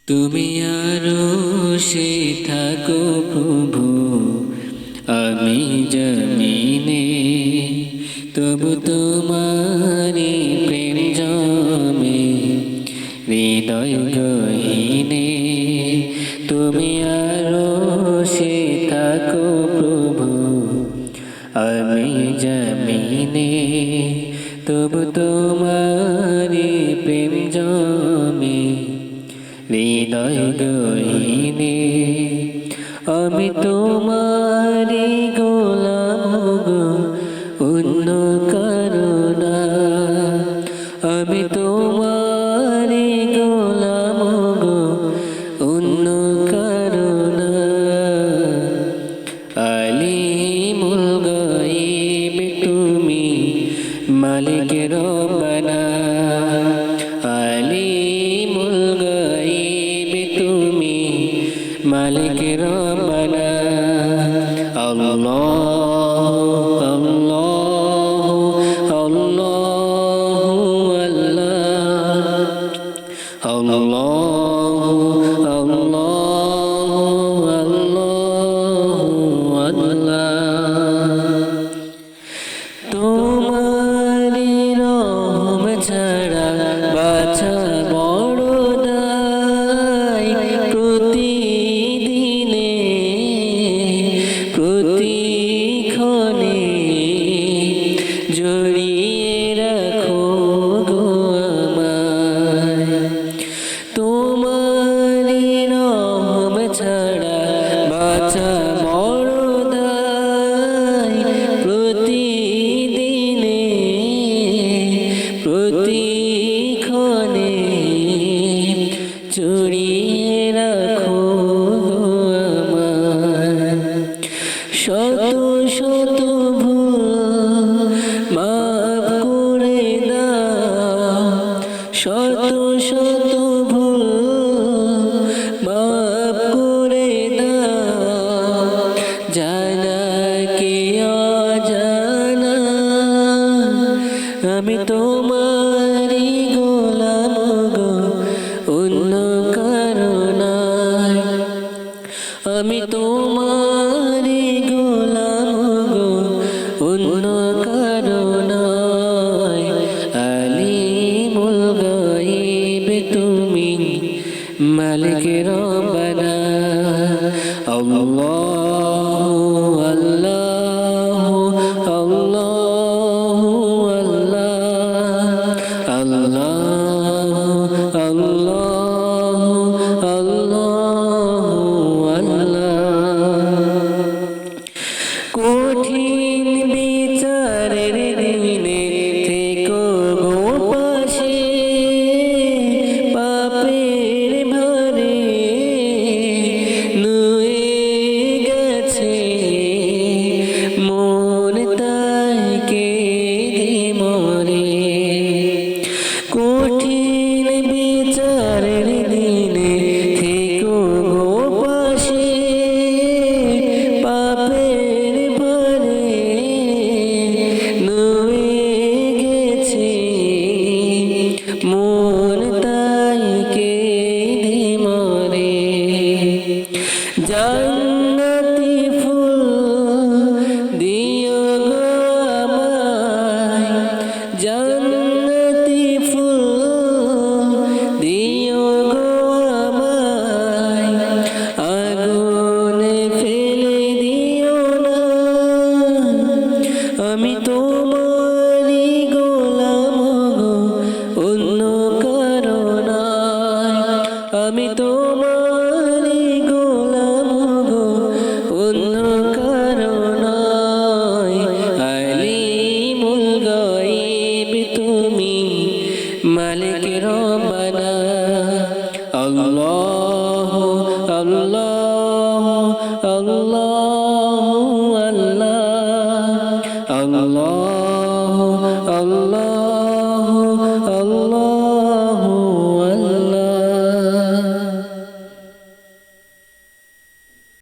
তুমি আরশে থাকো প্রভু, আমি জমিনে, তবু তোমারি প্রেম জমে হৃদয় গহীনে। তুমি আরশে থাকো প্রভু, আমি জমিনে, তবু তোমারি প্রেম জমে হৃদয় গহীনে। আমি তোমারি গোলাম গো, অন্য কারো না। আমি তোমারি গোলাম গো, অন্য কারো না। আলিমুল গায়ব তুমি, মালিক রব্বানা। আলিমুল গায়ব তুমি, মালিক রব্বানা। আল্লাহ আল্লাহ আল্লাহু আল্লাহ, আল্লাহ আল্লাহ আল্লাহু আল্লাহ। তোমারি রহম ছাড়া বাছা বড় দায়। প্রতিদিনে প্রতিক্ষণে জড়িয়ে রাখো গো আমায়। তোমারি রহম ছাড়া বাছা বড় দায়। প্রতিদিনে প্রতিক্ষণে জড়িয়ে রাখো গো আমায়। শত শত ভুল মাফ করে দাও, শত শত ভুল মাফ করে দাও। জানা কি অজানা, আমি তোমারি গোলাম গো, অন্য কারো না। আমি তোমারি গোলাম গো, অন্য কারো নয়। আলিমুল গায়ব তুমি, মালিক রব্বানা। আল্লাহু আল্লাহু আল্লাহু আল্লাহ, আল্লাহ আল্লাহ আল্লাহু আল্লাহ। কঠিন বিচারের দিনে থেকো গো পাশে, পাপের ভারে নুয়ে গেছে মন, তাই কেঁদে মরে। কঠিন বিচারের দিনে থেকো গো পাশে, পাপের ভারে নুয়ে গেছে মন, তাই কেঁদে মরে। জান্নাতি ফুল দিও গো আমায়, জান্নাতি ফুল দিও গো আমায়। আগুনে ফেলে দিও না, আমি তোমারি গোলাম গো, অন্য কারো নয়। আমি তোমারি গোলাম গো, অন্য কারো নয়। আলিমুল গায়ব তুমি, মালিক রব্বানা। আল্লাহ আল্লাহ আল্লাহু আল্লাহ, আল্লাহ